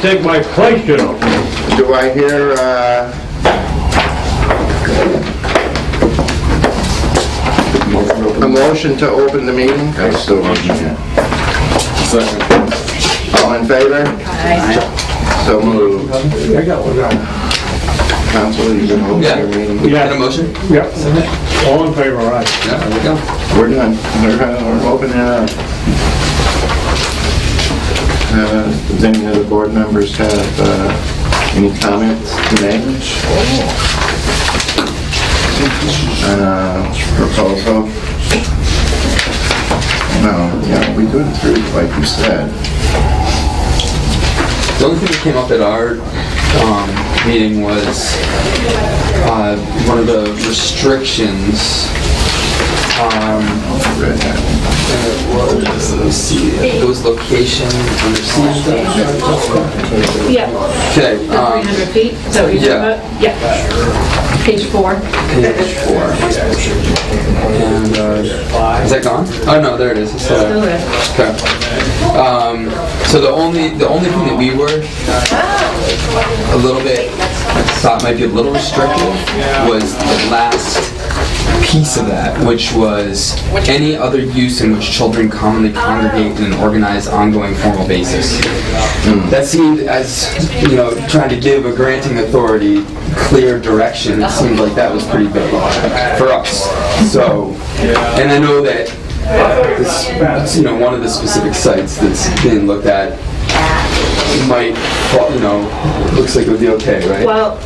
take my place, you know. Do I hear, a motion to open the meeting? I still motion it. Second. All in favor? Aye. So moved. I got one now. Council, you can open your meeting? Got a motion? Yep. All in favor, aye. Yeah, there we go. We're done. We're opening it up. Does any of the board members have any comments to make? Proposal? No, yeah, we do it through, like you said. The only thing that came up at our meeting was one of the restrictions. Let me see, it was location under C. Yeah. Okay. 300 feet, is that what you're talking about? Yeah. Page 4. Page 4. And, is that gone? Oh no, there it is. It's still Still there. there. Okay. So the only thing that we were a little bit thought might be a little restrictive was the last piece of that, which was any other use in which children commonly congregate in an organized, ongoing, formal basis. That seemed, as you know, trying to give a granting authority clear direction. It seemed like that was pretty big for us. So, and I know that this, you know, one of the specific sites that's being looked at might, you know, looks like it would be okay, right? Well,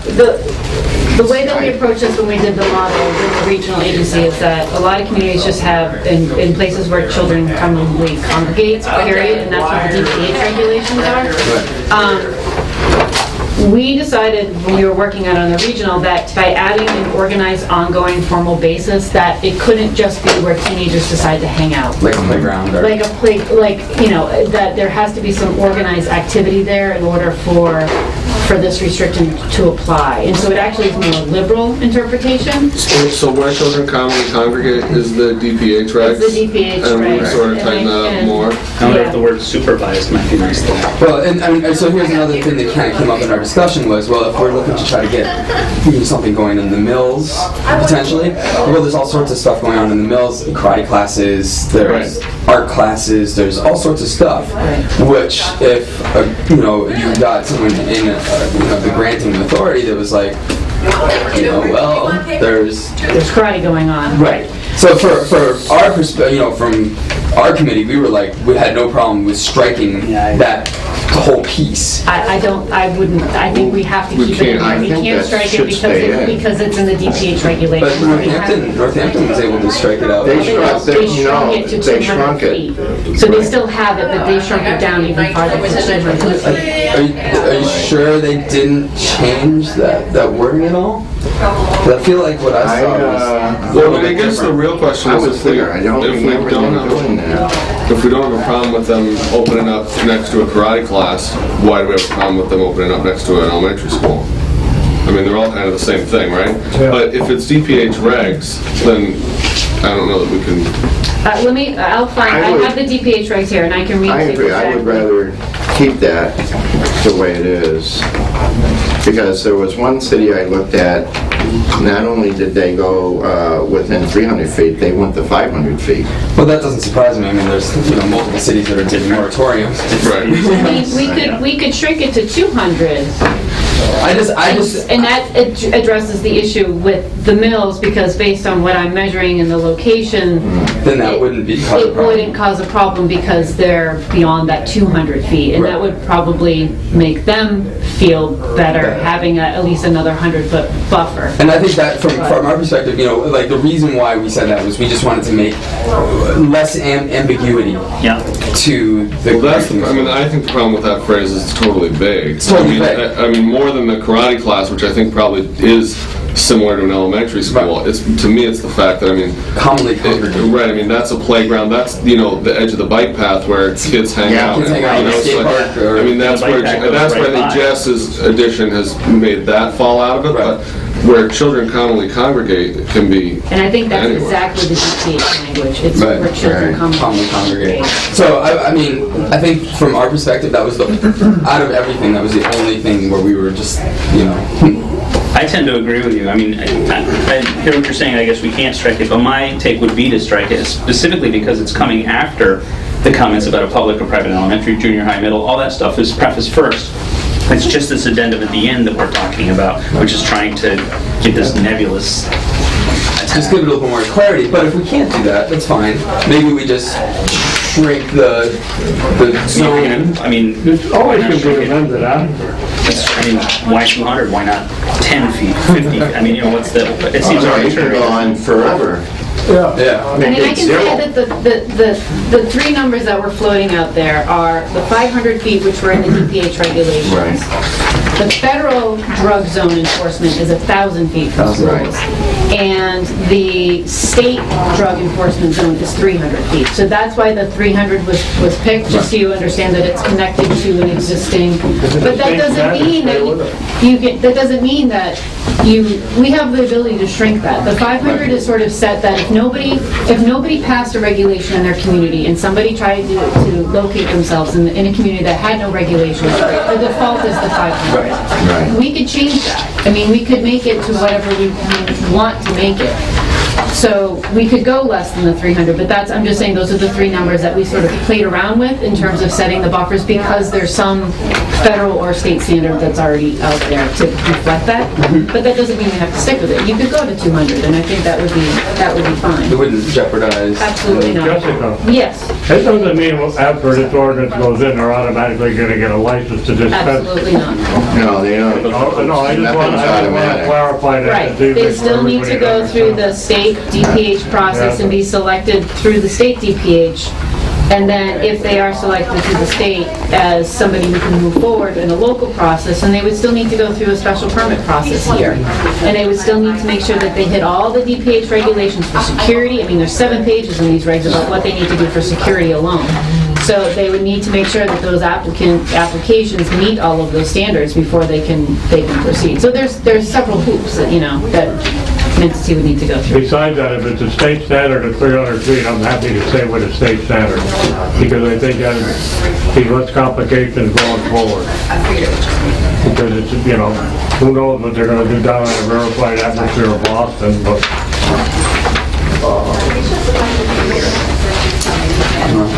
the way that we approach this when we did the model with the regional agency is that a lot of communities just have, in places where children commonly congregate, period, and that's what the DPH regulations are. We decided when we were working out on the regional that by adding an organized, ongoing, formal basis, that it couldn't just be where teenagers decide to hang out. Like a playground, or Like a you know, that there has to be some organized activity there in order for this restriction to apply. And so it actually is more liberal interpretation. So where children commonly congregate is the DPH regs? It's the DPH And we regs. sort of tighten that up more? I wonder if the word supervised might be nice there. well, and so here's another thing that kind of came up in our discussion was, well, if we're looking to try to get something going in the mills, potentially, well, there's all sorts of stuff going on in the mills, karate classes, there's art classes, there's all sorts of stuff, which if, you know, you got someone in the granting authority that was like, you know, well, there's karate going on. Right. So for our perspective, you know, from our committee, we were like, we had no problem with striking that whole piece. I think we have to keep it in there. We can't strike it because it's in the DPH But regulations. Northampton was able to strike it out. They shrunk it to They 200 feet. So they still have it, but they shrunk it down even farther to 200 feet. Are you sure they didn't change that wording at all? 'Cause I feel like what I saw was... Well, I guess the real question is if we don't have a problem with them opening up next to a karate class, why do we have a problem with them opening up next to an elementary school? I mean, they're all kind of the same thing, right? Yeah. But if it's DPH regs, then I don't know that we can... I'll find, I have the DPH regs here and I can read. I agree, I would rather keep that the way it is. Because there was one city I looked at, not only did they go within 300 feet, they went to 500 feet. Well, that doesn't surprise me. I mean, there's multiple cities that are taking moratoriums. Right. We could shrink it to 200. And that addresses the issue with the mills because based on what I'm measuring in the location, then that wouldn't cause a it problem. wouldn't cause a problem because they're beyond that 200 feet, and that would probably make them feel better having at least another 100-foot buffer. And I think that from our perspective, you know, like the reason why we said that was we just wanted to make less ambiguity to the. Well, I think the problem with that phrase is it's totally vague. It's totally vague. I mean, more than the karate class, which I think probably is similar to an elementary school. It's, to me, it's the fact that, I mean, Commonly congregate. right, I mean, that's a playground, that's, you know, the edge of the bike path where kids hang Yeah, out. kids hang out, You know, skate so, park or- I mean, that's The where, bike path goes that's where I right think by. Jess's addition has made that fall out of it, Right. but where children commonly congregate, it can be And I think that's anywhere. exactly the DPH language. It's Right, where children right. commonly Congregate. So, I mean, I think from our perspective, that was the, out of everything, that was the only thing where we were just, you know, I tend to agree with you. I mean, I hear what you're saying. I guess we can't strike it, but my take would be to strike it specifically because it's coming after the comments about a public or private elementary, junior high, middle. All that stuff is prefaced first. It's just this addendum at the end that we're talking about, which is trying to get this nebulous. just give it a little more clarity. But if we can't do that, that's fine. Maybe we just shrink the zone. I mean, It's always going to be amended after. I mean, why 200? Why not 10 feet, 50? I mean, you know, what's the? It seems Oh, no, you can arbitrary. go on forever. Yeah. I mean, I can Zero. say that the three numbers that were floating out there are the 500 feet, which were in the DPH regulations. Right. The federal drug zone enforcement is 1,000 feet from schools. And the state drug enforcement zone is 300 feet. So that's why the 300 was picked, just so you understand that it's connected to an existing. But that doesn't mean that that doesn't mean that we have the ability to shrink that. The 500 is sort of set that if nobody passed a regulation in their community and somebody tried to locate themselves in a community that had no regulations, the default is the 500. Right. We could change that. I mean, we could make it to whatever we want to make it. So we could go less than the 300, but I'm just saying those are the three numbers that we sort of played around with in terms of setting the buffers because there's some federal or state standard that's already out there to reflect that. But that doesn't mean we have to stick with it. You could go to 200, and I think that would be It fine. wouldn't jeopardize. Absolutely not. Jessica, Yes, it doesn't mean after this ordinance goes in, they're automatically going to get a license to dispense. absolutely not. No, they don't. Oh, no, I just want Nothing's to automatic. clarify that. Right, to see they that still need to go everybody through the understands. state DPH process and be selected through the state DPH. And then if they are selected through the state as somebody who can move forward in a local process, then they would still need to go through a special permit process here. And they would still need to make sure that they hit all the DPH regulations for security. I mean, there's 7 pages in these regs about what they need to do for security alone. So they would need to make sure that those applications meet all of those standards before they can proceed. So there's several hoops that, that an entity would need to go through. Besides that, if it's a state standard of 300 feet, I'm happy to stay with a state standard, because I think that be less complications going forward. Because it's, who knows what they're gonna do down in the rarefied atmosphere of Boston, but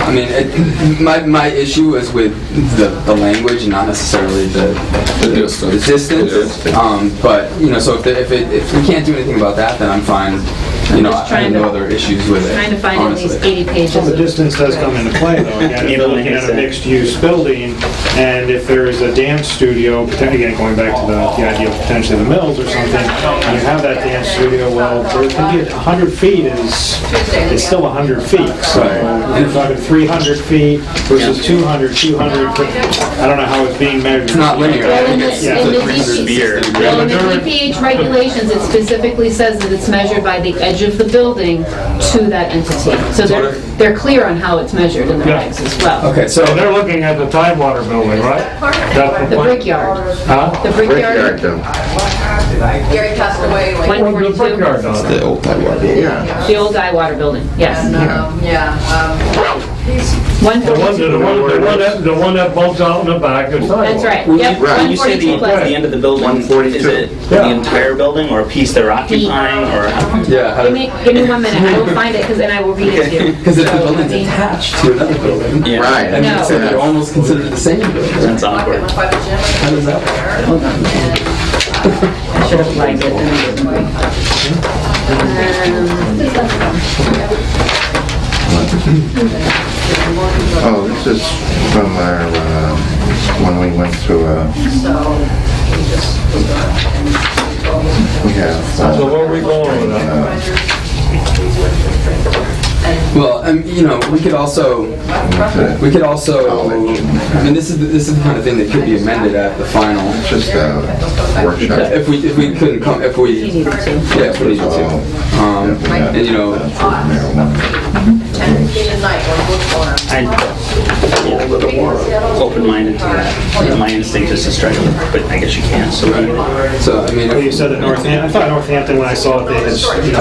I mean, my issue is with the language, not necessarily the distance. But so if we can't do anything about that, then I'm fine. I have no other issues with it. Trying to find at least honestly. 80 pages Well, the of distance does come into play, though. Again, if you're looking at a mixed-use building, and if there is a dance studio, again, going back to the idea of potentially the mills or something, and you have that dance studio, well, there can be 100 feet it's still 100 feet. So if you're talking 300 feet versus 200, I don't know how it's being measured. It's not linear. I Well, in think the it's in the 300 beer. Well, in the DPH regulations, it specifically says that it's measured by the edge of the building to that entity. So they're clear on how it's measured in the regs as well. Okay, so so they're looking at the Tidewater building, right? That's The plan. brickyard. Huh? The Brickyard, brickyard, though. Gary passed away like, What's the 142. brickyard down there? the old Tidewater. Yeah. The old Dyewater building, yes. The one that bumps out in the back is Tidewater. That's right, When yep, Right. you say 142 plus. the end of the building, 142. is it Yeah. the entire building or a piece they're occupying or? Yeah, how Give me 1 minute, I will find it, and I will read it to you. because if the So, building's I mean, attached to another building, Yeah. Right. and No. so they're almost considered the same building. That's awkward. How does that work? Hold on. I should have flagged it. and I didn't. Oh, this is from our, when we went through, we have, So where are we going with that? Well, you know, we could also, I mean, this is the kind of thing that could be amended at the final. Just a workshop. If we couldn't come, if we, He needed to. yeah, if we needed to. And you know, I'm a little more open-minded to that. My instinct is to strike it, but I guess you can't, so. I mean, Well, you said that Northampton, I thought Northampton, when I saw it, they had,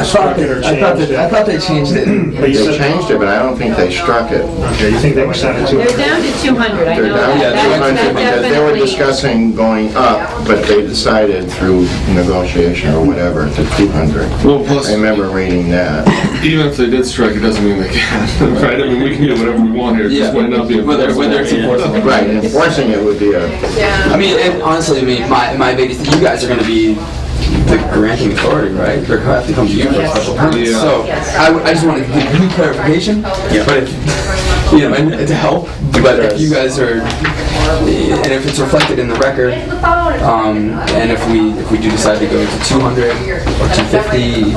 struck it or I thought changed I it. thought they changed it. But you They said, changed it, but I don't think they struck it. okay, you think they were set at They're 200? down to 200, I They're know down that. to 200 because they were definitely- discussing going up, but they decided through negotiation or whatever to 200. Well, plus, I remember reading that. even if they did strike, it doesn't mean they can, right? I mean, we can do whatever we want here, it just might not be whether it's enforceable. Right, enforcing it would be a, I mean, and honestly, I mean, my biggest, you guys are going to be the granting authority, right? They're going to have to come to you for a special permit. Yeah. So I just want to give you clarification, but if, you know, and to help, but if you guys are, and if it's reflected in the record, and if we do decide to go to 200 or 250,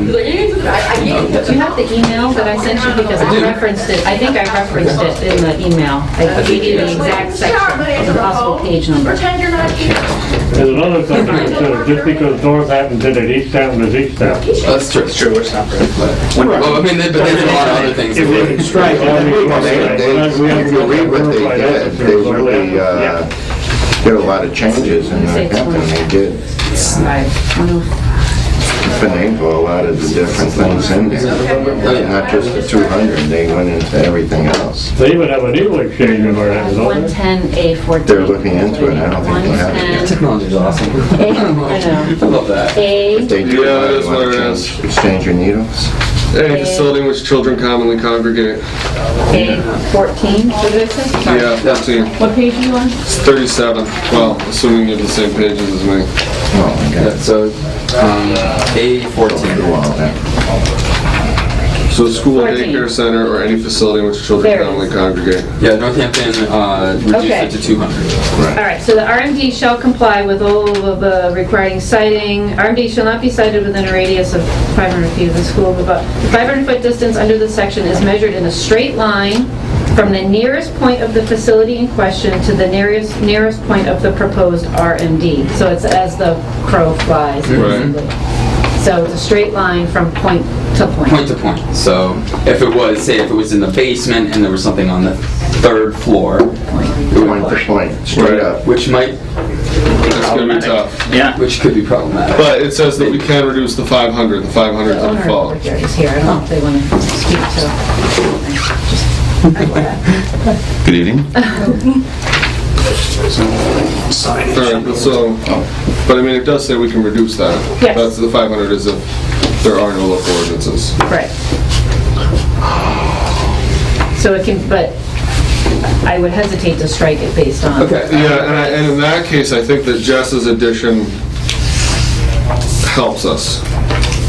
Do you have the email that I sent you? Because I referenced it, I think I referenced it in the email. I gave you the exact section of the possible page number. There's another thing to consider, just because Northampton did it, Easthampton is Easthampton. that's true. It's true, it's not right. Well, I mean, but there's a lot of other things. If they can strike, Well, I mean, well, if you read what they did, they really did a lot of changes in Northampton. They did finagle a lot of the different things in there. Not just the 200, they went into everything else. They even have a needle exchange in Northampton, don't they? 110A14. They're looking into it, I don't think they'll have it. Technology is awesome. I know. I love that. If they do, Yeah, that is you what want it to is. exchange your needles? Any facility in which children commonly congregate. A14, what did I say? Sorry. Yeah, 14. What page are you on? It's 37. Well, assuming you have the same pages as me. Oh, my Yeah, God. so, A14. Well, that- So school, 14. daycare center, or any facility in which children There it is. commonly congregate. Yeah, Northampton reduced Okay. it to 200. All right, so the RMD shall comply with all of the requiring siting. RMD shall not be sited within a radius of 500 feet of the school, but the 500-foot distance under the section is measured in a straight line from the nearest point of the facility in question to the nearest point of the proposed RMD. So it's as the crow flies, basically. So it's a straight line from point to point. Point to point. So if it was, say, if it was in the basement and there was something on the third floor, Point to point, straight up. which might, That's gonna be tough. Yeah. which could be problematic. But it says that we can reduce the 500. The 500 is The the owner default. over here is here, I don't know if they want to speak to. Good evening. Alright, but I mean, it does say we can reduce that. Yes. That's the 500 is if there are no local ordinances. Right. So it can, but I would hesitate to strike it based on. Okay. Yeah, and in that case, I think that Jess's addition helps us,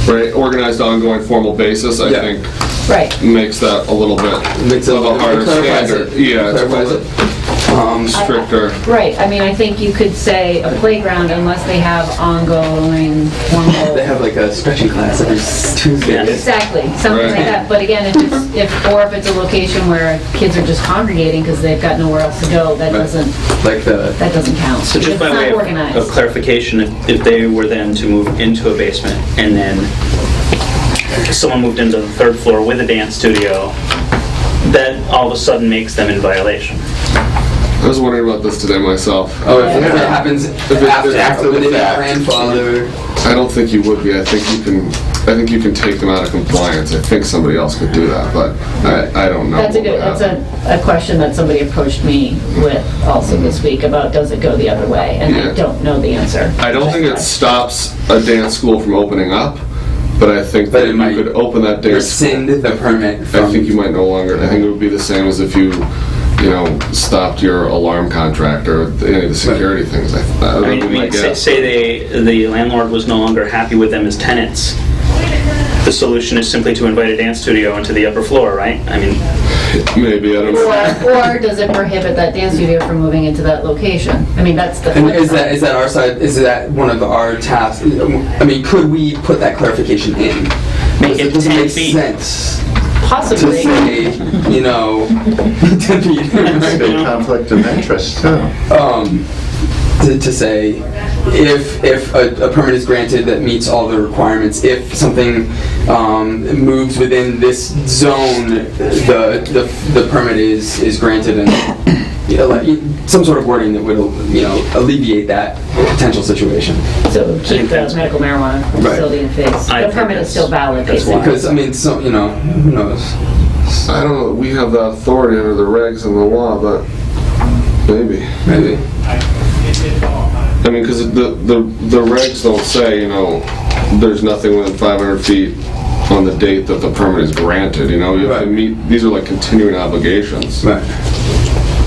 right? Organized ongoing formal basis, I Yeah. think, Right. makes that a little bit Makes it of a harder clarifies standard. it. Yeah, it's a Clarifies little it. stricter. Right, I mean, I think you could say a playground unless they have ongoing formal. They have like a stretching class every Tuesday. Exactly, something like Right. that, but again, if it's a location where kids are just congregating because they've got nowhere else to go, that Right. doesn't Like the, count. So just It's by not way of organized. clarification, if they were then to move into a basement and then someone moved into the third floor with a dance studio, that all of a sudden makes them in violation. I was wondering about this today myself. oh, if it happens after after the the fact. grandfather. I don't think you would be. I think you can take them out of compliance. I think somebody else could do that, but I don't know. That's a question that somebody approached me with also this week about does it go the other way, and Yeah. I don't know the answer. I don't think it stops a dance school from opening up, but I think But that it you might could open that dance school. Rescind the permit I from. think you might no longer, I think it would be the same as if you stopped your alarm contract or any of the security things. That I would be my mean, guess. say the landlord was no longer happy with them as tenants. The solution is simply to invite a dance studio into the upper floor, right? I mean, Maybe, I don't know. Or does it prohibit that dance studio from moving into that location? I mean, that's the. And is that our side, is that one of our tasks? I mean, could we put that clarification in? Make it does it 10 make feet. sense to Possibly. say, 10 feet? Big conflict of interest, too. To say if a permit is granted that meets all the requirements, if something moves within this zone, the permit is granted, and some sort of wording that would alleviate that potential situation. So keep the medical marijuana facility in place. I The think permit is that's- still valid, that's basically. Because who knows? I don't know, we have that authority under the regs and the law, but maybe. I mean, because the regs don't say, there's nothing within 500 feet on the date that the permit is granted, you have to Right. meet, these are like continuing obligations. Right.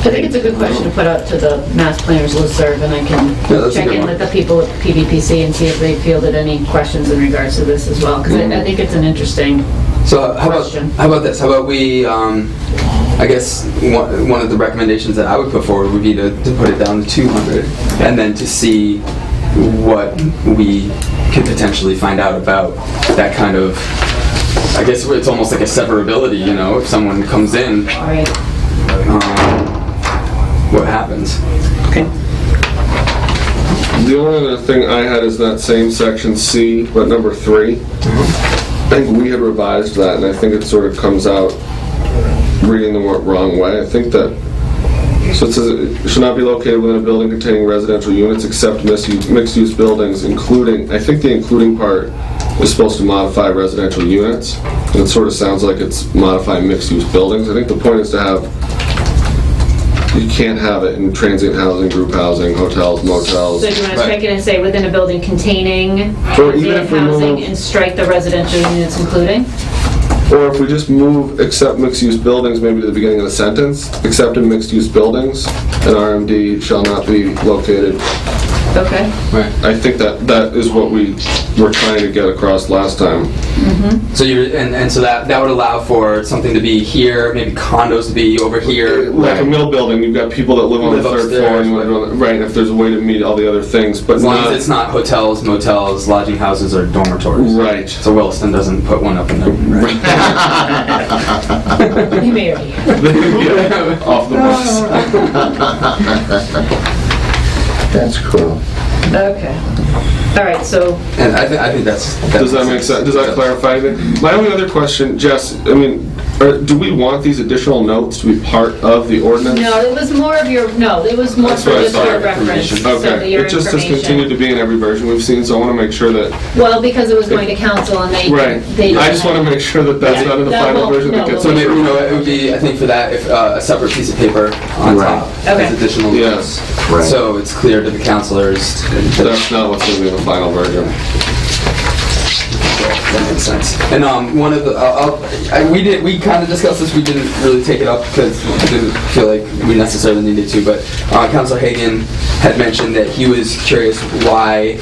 I think it's a good question to put out to the Mass Planners listserv, and I can that's a check good in one. with the people at PVPC and see if they fielded any questions in regards to this as well, because I think it's an interesting, So how Question. about this? How about we, I guess one of the recommendations that I would put forward would be to put it down to 200, and then to see what we could potentially find out about that kind of, I guess it's almost like a severability, if someone comes in, right? what happens? Okay. The only other thing I had is that same section C, but number 3. I think we had revised that, and I think it sort of comes out reading the wrong way. I think that, so it says it should not be located within a building containing residential units except mixed-use buildings, including, I think the including part is supposed to modify residential units, and it sort of sounds like it's modifying mixed-use buildings. I think the point is to have, you can't have it in transient housing, group housing, hotels, motels. So do you want to strike it and say within a building containing Or even transient if we housing move- and strike the residential units including? Or if we just move except mixed-use buildings, maybe to the beginning of the sentence, except in mixed-use buildings, an RMD shall not be located. Okay. I think that is what we were trying to get across last time. So so that would allow for something to be here, maybe condos to be over here. Like a mill building, you've got people that live on the Live third floor, upstairs, and right, if there's a way to meet all the other things, but As long as not, it's not hotels, motels, lodging houses, or dormitories. right. So Williston doesn't put one up in there. Right? You may already. Off the books. That's cool. Okay. All right, so And I think that's. Does that make sense? Does that clarify anything? My only other question, Jess, I mean, do we want these additional notes to be part of the ordinance? no, it was more of your, it was more That's for what I just thought. your reference, so that Okay, your it just has continued to information. be in every version we've seen, so I want to make sure that, Well, because it was going to council and they. right. they- I just want to make sure that that's not in the No, final well, version that no, gets. So maybe, it would be, I think for that, if a separate piece of paper on Right. top Okay. as additional Yes. notes. Right. So it's clear to the counselors. That's not what's going to be in the final version. That makes sense. And one of the, we kind of discussed this, we didn't really take it up because we didn't feel like we necessarily needed to, but Councilor Hagan had mentioned that he was curious why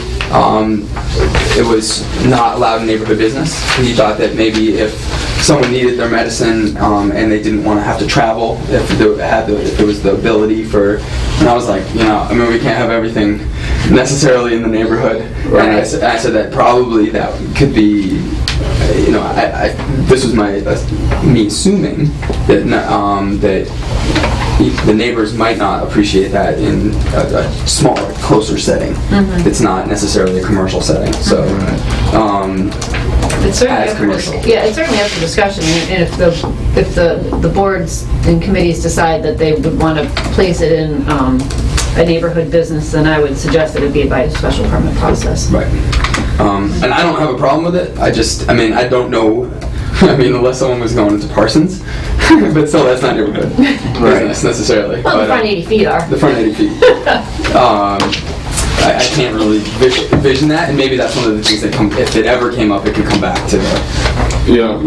it was not allowed in neighborhood business. He thought that maybe if someone needed their medicine and they didn't want to have to travel, if there was the ability for, and I was like, we can't have everything necessarily in the neighborhood. Right. And I said that probably that could be, this was me assuming that that the neighbors might not appreciate that in a smaller, closer setting. It's not necessarily a commercial setting. So, It's certainly as up for commercial. yeah, it's certainly up for discussion, and if the boards and committees decide that they would want to place it in a neighborhood business, then I would suggest that it be by a special permit process. right. And I don't have a problem with it. I don't know. Unless someone was going into Parsons, but still, that's not neighborhood business necessarily. Well, the But, front 80 feet are. The front 80 feet. I can't really envision that, and maybe that's one of the things that if it ever came up, it could come back to the, Yeah.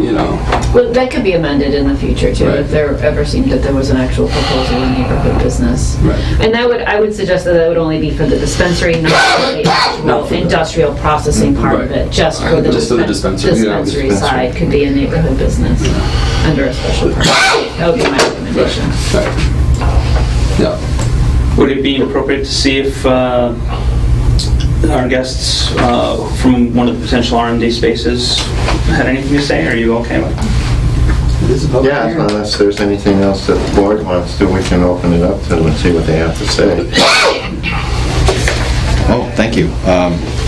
Well, that could be amended in the future too, Right. if there ever seemed that there was an actual proposal in neighborhood business. Right. And I would suggest that would only be for the dispensary, not for the Not for the- industrial processing part of Right. it, just for the Just for the dispensary. dispensary Yeah, side could be a neighborhood business under a special permit. That would be my recommendation. Right. Yeah. Would it be appropriate to see if our guests from one of the potential RMD spaces had anything to say? Are you okay with it? Yeah, unless there's anything else that the board wants to, we can open it up to them and see what they have to say. Oh, thank you.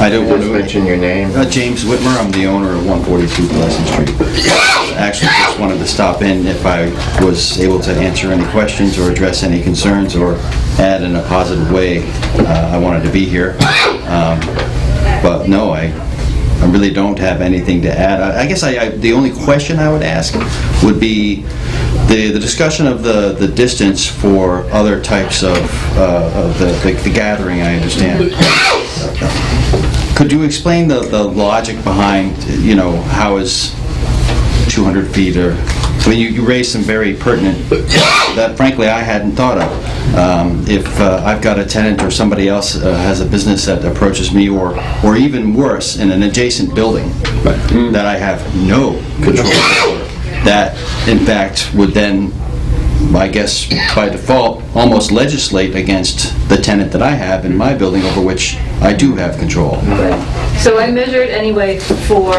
I don't want Just to mention your name. James Whitmer, I'm the owner of 142 Pleasant Street. Actually, just wanted to stop in if I was able to answer any questions or address any concerns or add in a positive way. I wanted to be here. But no, I really don't have anything to add. I guess the only question I would ask would be the discussion of the distance for other types of the gathering, I understand. Could you explain the logic behind, how is 200 feet or... I mean, you raised some very pertinent that, frankly, I hadn't thought of. If I've got a tenant or somebody else has a business that approaches me, or even worse, in an adjacent building that I have no control over, that, in fact, would then, I guess, by default, almost legislate against the tenant that I have in my building over which I do have control. So I measured anyway for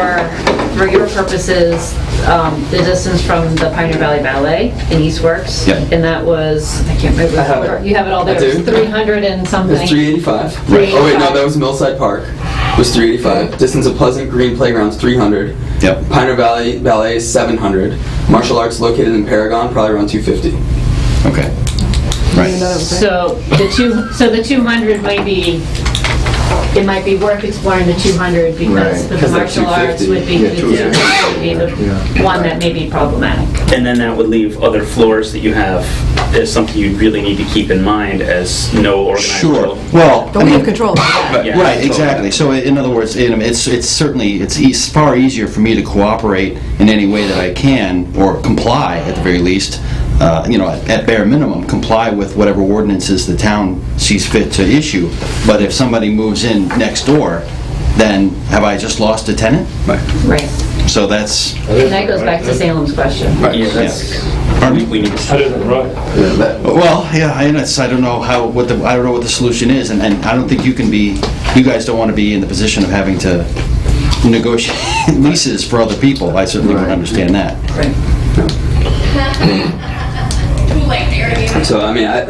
your purposes, the distance from the Pioneer Valley Ballet in Eastworks. Yep. And that was, I can't remember. I have it. You have it all there. I do. It was 300 and something. It's 385. Right. Oh wait, no, that was Millside Park. It was 385. Distance of Pleasant Green Playground's 300. Yep. Pioneer Valley Ballet is 700. Martial Arts located in Paragon, probably around 250. Okay. Right. So the 200 might be, it might be worth exploring the 200 because Right. the Because the martial arts 250, would be, yeah, the 200 would be the one that may be problematic. And then that would leave other floors that you have as something you really need to keep in mind as no organized. Sure. Well, Don't we have control of that? Yeah. Right, exactly. So in other words, it's certainly, it's far easier for me to cooperate in any way that I can, or comply at the very least, at bare minimum, comply with whatever ordinances the town sees fit to issue. But if somebody moves in next door, then have I just lost a tenant? Right. So that's... And that goes back to Salem's question. Yeah, that's, Pardon? we need to... That isn't right. Well, yeah, I don't know what the solution is, and I don't think you guys don't want to be in the position of having to negotiate leases for other people. I certainly would understand that. So I mean, I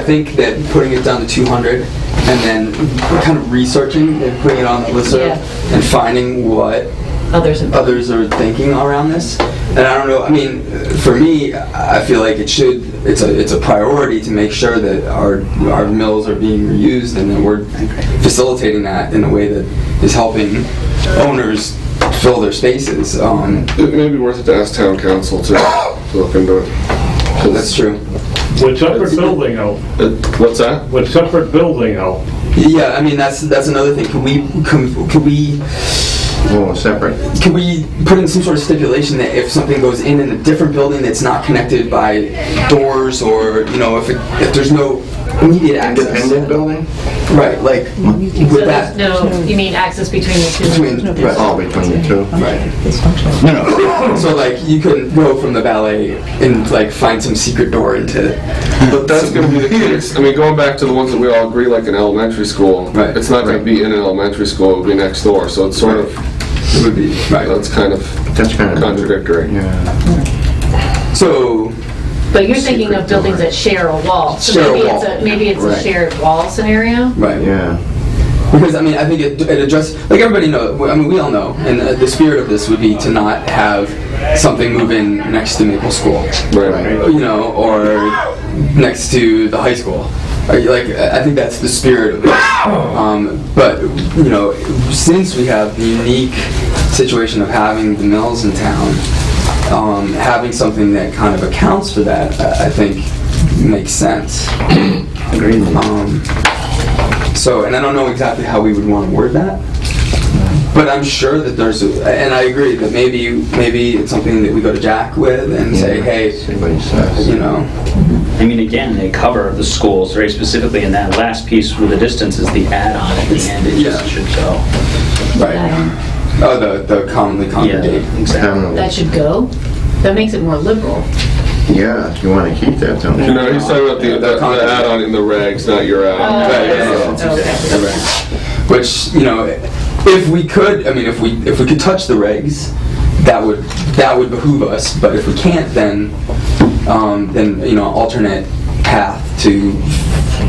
think that putting it down to 200 and then kind of researching and putting it on the listserv and finding what others are thinking around this. And I don't know, I mean, for me, I feel like it's a priority to make sure that our mills are being reused and that we're facilitating that in a way that is helping owners fill their spaces. It may be worth it to ask town council to look into it. That's true. With separate building though, What's that? with separate building though, Yeah, I mean, that's another thing. Could we Oh, separate. Can we put in some sort of stipulation that if something goes in a different building that's not connected by doors, or if there's no immediate access? Independent building? Right, like So with there's that. no, you mean access between the two? All between the two. Right. No. So like you couldn't go from the ballet and like find some secret door into. But that's going to be the case. I mean, going back to the ones that we all agree, like in elementary school, Right. it's not going to be in an elementary school, it would be next door. So it's sort of, It would be right. that's kind of contradictory. Yeah. So But you're thinking of buildings that share a wall. So Share a maybe wall. maybe it's a Right. shared wall scenario? right. Yeah. Because I mean, I think it addresses, like everybody knows, I mean, we all know, and the spirit of this would be to not have something move in next to Maple School, Right. or next to the high school. Like, I think that's the spirit of it. But, since we have the unique situation of having the mills in town, having something that kind of accounts for that, I think makes sense. Agreed. So, and I don't know exactly how we would want to word that, but I'm sure that and I agree that maybe it's something that we go to Jack with and say, hey, See what he says. I mean, again, they cover the schools very specifically in that last piece where the distance is the add-on at the end. It just should go. right. Oh, the commonly congregate. exactly. That should go? That makes it more liberal. Yeah, you want to keep that, don't you? No, he's talking about the add-on in the regs, not your add-on. Which, you know, if we could, I mean, if we could touch the regs, that would behoove us. But if we can't, then you know, alternate path to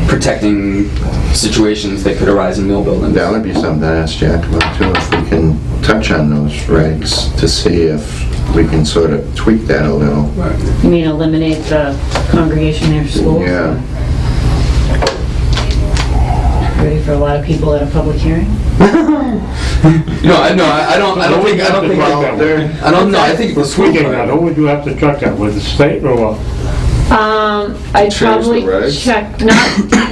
protecting situations that could arise in mill buildings. That would be something to ask Jack about too, if we can touch on those regs to see if we can sort of tweak that a little. You mean eliminate the congregation near schools? Yeah. Ready for a lot of people at a public hearing? No, I don't think. I don't know. I think the school. Speaking of that, who would you have to check that with, the state or what? I'd Change probably the regs? check,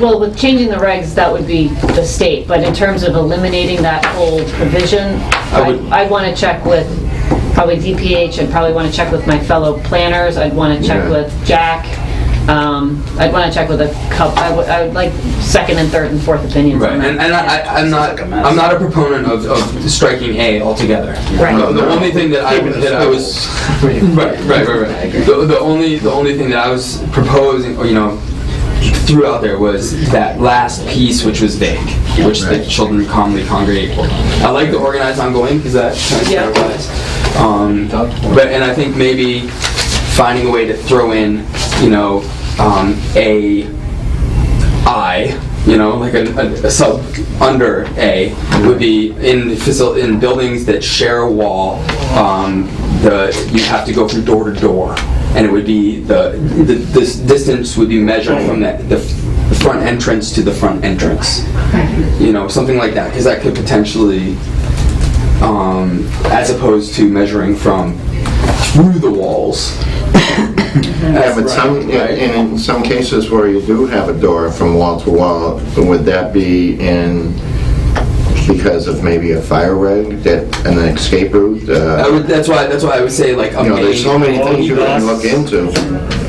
well, with changing the regs, that would be the state, but in terms of eliminating that whole provision, I'd want to check with probably DPH, I'd probably want to check with my fellow planners, I'd want to check Yeah. with Jack, I'd want to check with a couple, I would like second and third and fourth opinions Right, on that. and I'm not a proponent of striking A altogether. Right. The only thing that I was right. The only thing that I was proposing, or, you know, threw out there was that last piece, which was vague, which the children commonly congregate. I like the organized ongoing because that kind of clarifies. But and I think maybe finding a way to throw in, you know, a I, you know, like a sub under A would be in buildings that share a wall. You have to go from door to door, and it would be this distance would be measured from the front entrance to the front entrance. You know, something like that, because that could potentially, as opposed to measuring from through the walls. Yeah, but in some cases where you do have a door from wall to wall, would that be because of maybe a fire reg, an escape route? That's why I would say like a main. There's so many things you can look into.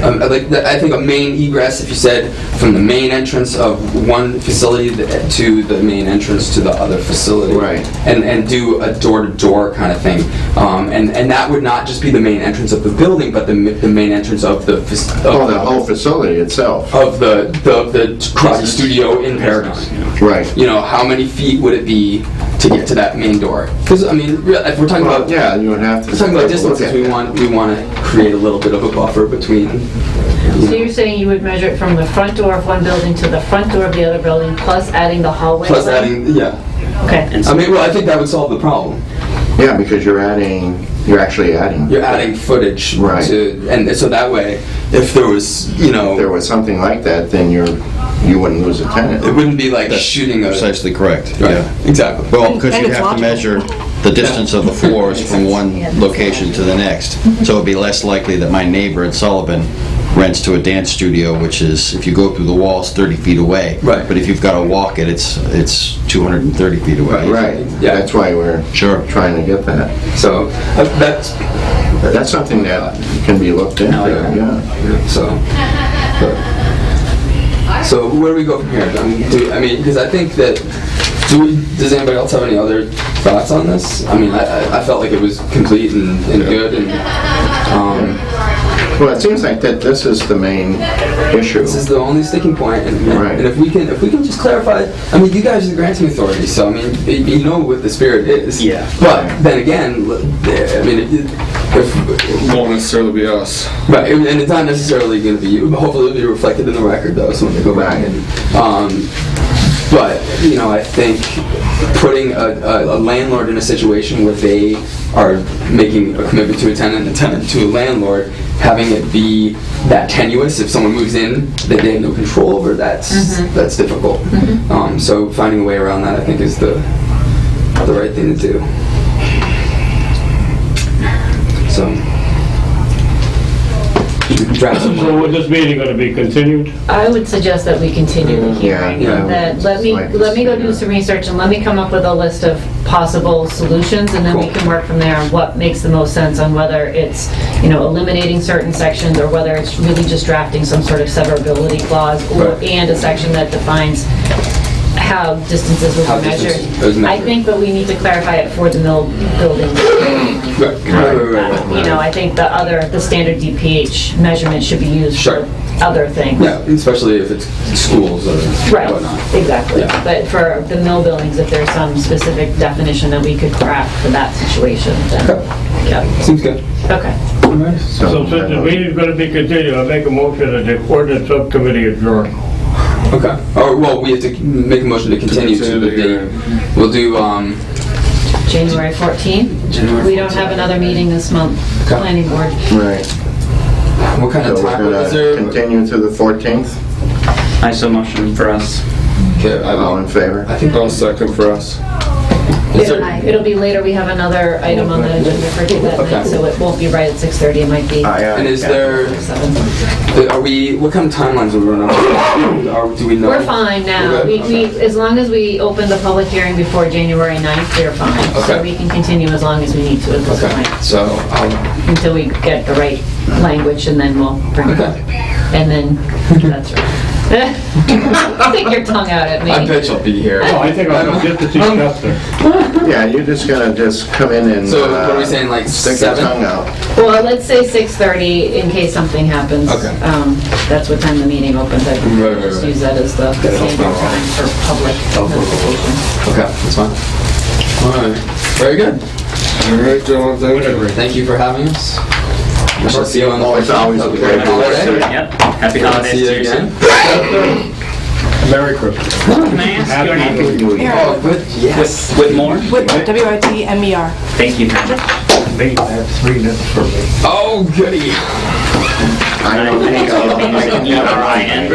I think a main egress, if you said from the main entrance of one facility to the main entrance to the other facility, right? And do a door-to-door kind of thing, and that would not just be the main entrance of the building, but the main entrance of the the whole facility itself. Of the karate studio in Paragon. Right. You know, how many feet would it be to get to that main door? Because I mean, if we're talking about you would have to. we're talking about distances, we want to create a little bit of a buffer between. So you're saying you would measure it from the front door of one building to the front door of the other building, plus adding the hallway? Plus adding, yeah. Okay. I mean, well, I think that would solve the problem. Yeah, because you're actually adding. You're adding footage. Right. And so that way, if there was, you know. If there was something like that, then you wouldn't lose a tenant. It wouldn't be like shooting a. Precisely correct. Right. Yeah. Exactly. Well, because you have to measure the distance of the floors from one location to the next. So it'd be less likely that my neighbor at Sullivan rents to a dance studio, which is, if you go through the walls, 30 feet away. Right. But if you've got to walk it, it's 230 feet away. Right. Yeah. That's why we're trying to get that. So That's something that can be looked into. Yeah. So where do we go from here? I mean, because I think that. Does anybody else have any other thoughts on this? I mean, I felt like it was complete and good, and well, it seems like that this is the main issue. this is the only sticking point. And if we can just clarify, I mean, you guys are the granting authority, so I mean, you know what the spirit is. Yeah. But then again, I mean, It won't necessarily be us. right, and it's not necessarily going to be you. Hopefully, it'll be reflected in the record, though. So when they go back and. But, you know, I think putting a landlord in a situation where they are making a commitment to a tenant and a tenant to a landlord, having it be that tenuous, if someone moves in that they have no control over, that's difficult. So finding a way around that, I think, is the right thing to do. So. So is this meeting going to be continued? I would suggest that we continue the hearing. Yeah. That let me go do some research and let me come up with a list of possible solutions, and then we can work from there on what makes the most sense on whether it's, you know, eliminating certain sections or whether it's really just drafting some sort of severability clause and a section that defines how distances will How be distance measured. is measured. I think, but we need to clarify it for the mill building. You know, I think the standard DPH measurement should be used Sure. for other things. Yeah, especially if it's schools or Right, whatnot. exactly. Yeah. But for the mill buildings, if there's some specific definition that we could craft for that situation, then, yeah, Seems good. okay. So since the meeting's gonna be continued, I'll make a motion that the ordinance subcommittee adjourn. Okay. Or, well, we have to make a motion to continue to the date. We'll do, January 14th? January We don't have another meeting this month, Okay. planning board. Right. what kind So of we're time? Is gonna there? continue to the 14th? I so motion for us. Okay, All in favor? I think I'll second for us. Is there, It'll be later, we have another item on the agenda for that Okay. night, so it won't be right at 6:30, it might be and is there, 7. are we, what kind of timelines are we running on? Do we know? We're fine now. We're good? We, as long as we open the public hearing before January 9th, we're fine. So Okay. we can continue as long as we need to at this Okay, point, so I'll, until we get the right language, and then we'll bring it up. okay. And then, that's right. Stick your tongue out at me. I bet you'll be here. I think I'll go get to see Chester. Yeah, you're just gonna come in and... So what are we saying, like Stick your 7? tongue out. Well, let's say 6:30 in case something happens. Okay. That's what time the meeting opens. I can Right, just right. use that as the standard time for public notification. Okay, that's fine. All right, very good. All right, John, thank you. Thank you for having us. We shall see you on the Oh, it's 14th. always a Happy pleasure. holiday. Yep. Happy holidays See to you you again. Merry Christmas. Can I ask your name? Oh, good, yes. Whitmore? Whitmer, W-I-T-M-E-R. Thank you very much. Me, I have 3 minutes for me. Oh, goody. I don't think I'll... I can E-R-I-N.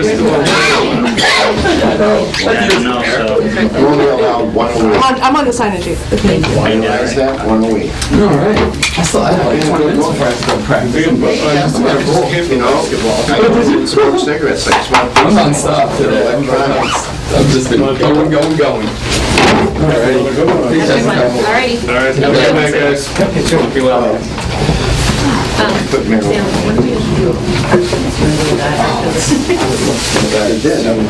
No, so. We're only allowed one a week. I'm on the sign-in sheet. If needed. Realize that? One a week. All right. I still have like 20 minutes before I have to go practice. You know, I didn't smoke cigarettes, I smoked... I'm non-stop today. I've just been going. All right. Thanks, Jessica. Alrighty. All right, have a good night, guys. Be well. Put me on. Sam, what do we usually do?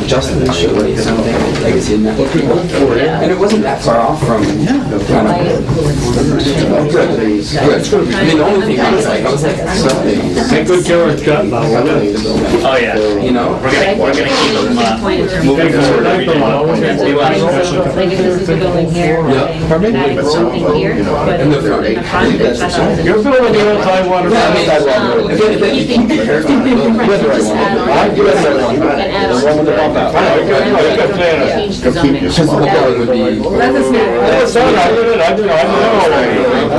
Justin and Shirley, something, legacy in that. And it wasn't that far off from, kind of, good. I mean, the only thing I was like, something, Take good care of Chuck now, will you? Oh, yeah. you know? We're gonna keep them, Point in terms of- moving forward every day. Like if this is the building here, Yeah. and adding something here, but In the in front. the front, it's not. You're building the old Taiwan. Yeah, I mean, Keeping- just add on. And add on. Change the zoning. Because the whole building would be, That's a snap.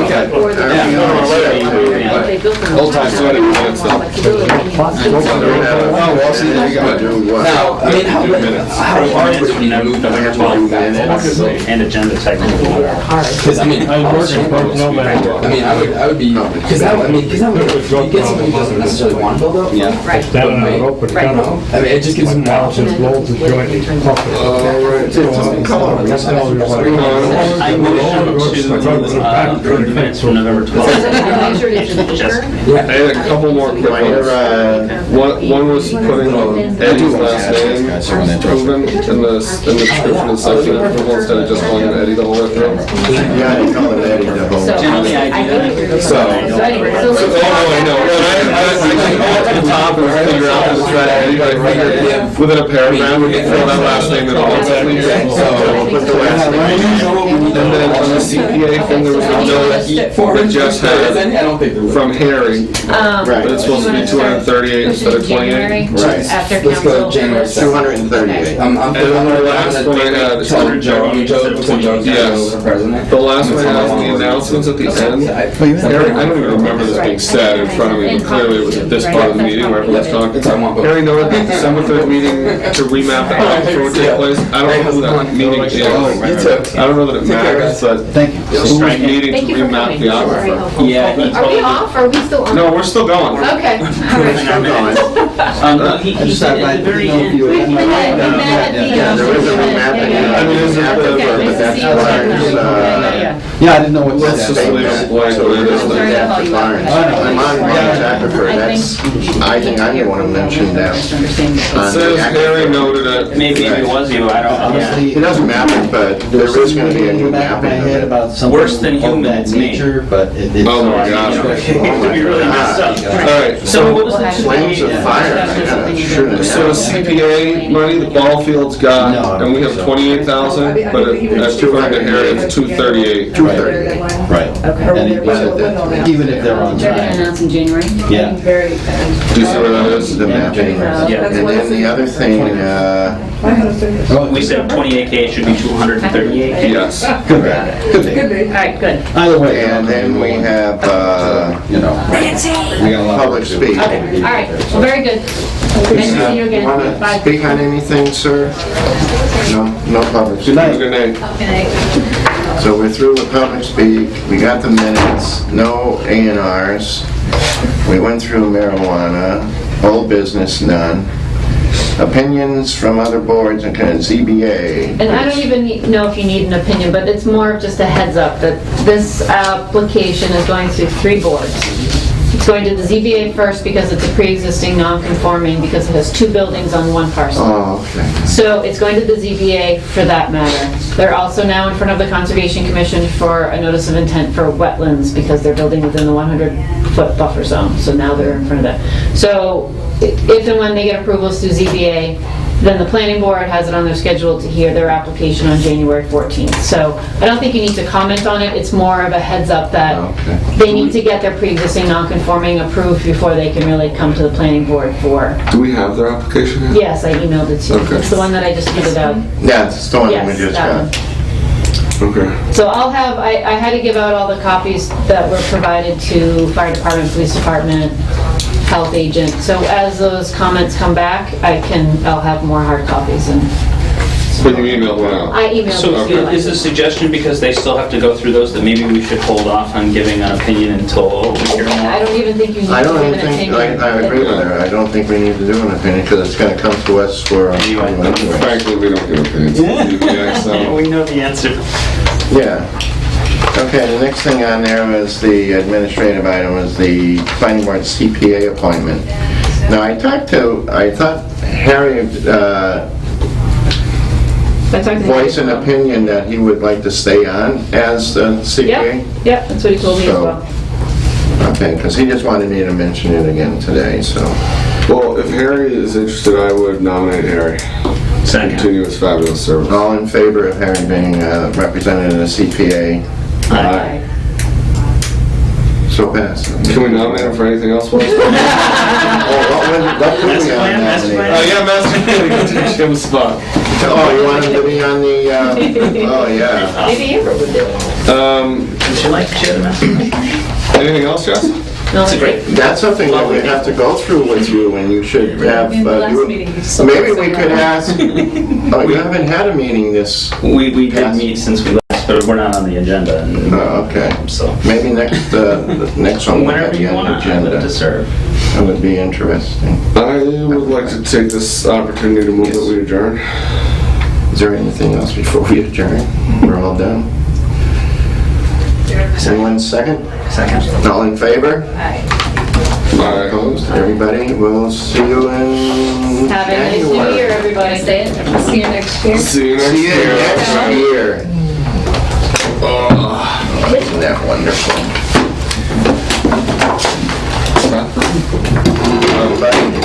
okay. Or the- Yeah. They built them. Old times, 20 minutes though. Flexibility. Oh, well, see, there you go. Do what? Now, I mean, how hard would it be to move November the 12th, minutes? and agenda technically. Because, I mean, I mean, I would be, because that would, you get somebody who doesn't necessarily want to build up. Yeah. Right. Standing on an open Right. tunnel. I mean, it just gives them more House options. is low to joint his pocket. Come on, that's I motion to approve the minutes from November 12th. Make sure it's in Just- paper. I had a couple more quick ones. One was putting Eddie's last name, proven in the description of the site plan approval instead of just calling him Eddie the whole way through. Yeah, you call it Eddie the whole... So, Generally, I do that. So anyway, so let's. Oh, I know. I at the top and figure out how to try Eddie, but I figured within a paragraph, we can throw that last name in all of that. Put the last name. And then on the CPA thing, there was a note that Jess had from Harry, Right. but it's supposed to be 238 instead of 28. Right. After Let's go council. January 2nd. 238. I'm And then the last one I had, Joe, Joe's Yes. the president. the last one has the announcements at the end. Harry, I don't even remember this being said in front of me, but clearly it was at this part of the meeting where everyone's talking. Harry noted the December 3rd meeting to remap the aquifer would take place. I don't know who that meeting is. I don't know that it matters, but Thank you. who's meeting Thank to you for remap coming. the This is very aquifer? helpful. Yeah, he Are we told me. off, or are we still on? No, we're still going. Okay. All right. Still going. He said at the very end. We met at the, Yeah, there is a remap. Yeah, yeah, yeah. I mean, it's after, but that's requires, Yeah, I didn't know what Let's to just say. leave it blank. So we're just Sorry like to that call for you out. Barnes. I know. I'm on Barnes Aquifer, I think I'm the one who mentioned that. It says Harry noted it. Maybe it was you, I don't, yeah. Honestly, It doesn't matter, but there is going to be a new back of my mapping head of it. about something Worse than of human, that it's me. nature, but it's. Oh my gosh. It'd be really messed up. Alright, So what was that? Flames of fire, I gotta shoot it so down. CPA money, the ball field's got, No, and we have 28,000, but that's according to Harry, it's 238. 238. Right. And even if they're on They're gonna time. announce in January? Yeah. Do you see where that is? The mapping. Yeah. And then the other thing, We said 28K, it should be 238K. Yes. Could be. All right, good. Either way. and then we have You know. We got a lot of public work to do. speak. Okay, all right, well, very good. Nice to see you again. Want to Bye. speak on anything, sir? No public speak. Good night. So we're through with public speak, we got the minutes, no A&Rs. We went through marijuana, old business, none. Opinions from other boards and kind of ZBA. And I don't even know if you need an opinion, but it's more of just a heads up that this application is going through 3 boards. It's going to the ZBA first because it's a pre-existing non-conforming because it has 2 buildings on 1 parcel. Oh, okay. So it's going to the ZBA for that matter. They're also now in front of the Conservation Commission for a notice of intent for wetlands because they're building within the 100-foot buffer zone. So now they're in front of that. So if and when they get approvals through ZBA, then the planning board has it on their schedule to hear their application on January 14th. So I don't think you need to comment on it. It's more of a heads up that Okay. they need to get their pre-existing non-conforming approved before they can really come to the planning board for. Do we have their application yet? Yes, I emailed it to you. Okay. It's the one that I just tweeted out. Yeah, it's the one that we Yes, just that got. one. Okay. So I'll have, I had to give out all the copies that were provided to fire department, police department, health agent. So as those comments come back, I'll have more hard copies and But you emailed one out. I emailed So it to you. is the suggestion, because they still have to go through those, that maybe we should hold off on giving an opinion until we hear I more? don't even think you need to I don't give even an think, opinion. I agree with her, I don't think we need to do an opinion because it's going to come to us for anyway. Frankly, we don't give opinions. Yeah, so. We know the answer. Yeah. Okay, the next thing on there was the administrative item, was the planning board CPA appointment. Now, I thought Harry I talked to him. voiced an opinion that he would like to stay on as the CPA. Yep, that's what he told me as So- well. Okay, because he just wanted me to mention it again today, so. Well, if Harry is interested, I would nominate Harry. Second. Continue his fabulous service. All in favor of Harry being represented in the CPA? Aye. So pass. Can we nominate him for anything else? What Oh, what could we plan, master nominate? plan. yeah, Master Plan, Jim's spot. Oh, you want him to be on the, oh, yeah. Maybe Amber would do it. Would you like to share the message? Anything else, Jess? No, It's a great, That's something that we have to go through with you, and you should have, maybe we could ask, oh, you haven't had a meeting this, we did meet since we last, but we're not on the agenda, and oh, okay. so. Maybe the next one will have Whenever the you want, I'd love to agenda. serve. That would be interesting. I would like to take this opportunity to move that we adjourn. Is there anything else before we adjourn? We're all done? Anyone second? Second. All in favor? Aye. Opposed? Everybody, we'll see you in Have a nice new January. year, everybody. See you next year. See you next See you year. next year. Isn't that wonderful? Everybody.